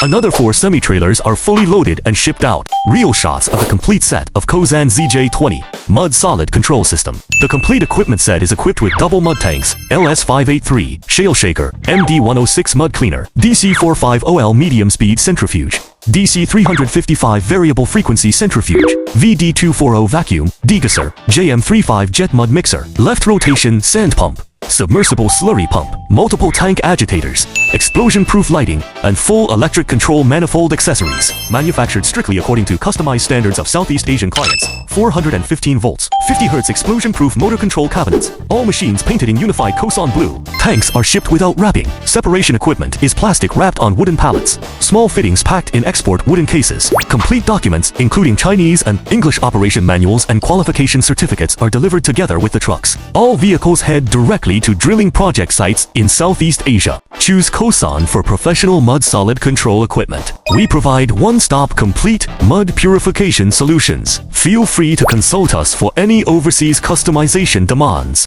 Another 4 semi-trailers are fully loaded and shipped out. Real shots of the complete set of Kosun ZJ20 mud solid control system. The complete equipment set is equipped with double mud tanks, LS583, shale shaker, MD106 mud cleaner, DC450L medium speed centrifuge, DC355 variable frequency centrifuge, VD240 vacuum, degasser, JM35 jet mud mixer, left rotation sand pump, submersible slurry pump, multiple tank agitators, explosion-proof lighting, and full electric control manifold accessories. Manufactured strictly according to customized standards of Southeast Asian clients. 415 volts, 50 Hz explosion-proof motor control cabinets. All machines painted in unified Kosun blue. Tanks are shipped without wrapping. Separation equipment is plastic wrapped on wooden pallets. Small fittings packed in export wooden cases. Complete documents, including Chinese and English operation manuals and qualification certificates, are delivered together with the trucks. All vehicles head directly to drilling project sites in Southeast Asia. Choose Kosun for professional mud solid control equipment. We provide one-stop complete mud purification solutions. Feel free to consult us for any overseas customization demands.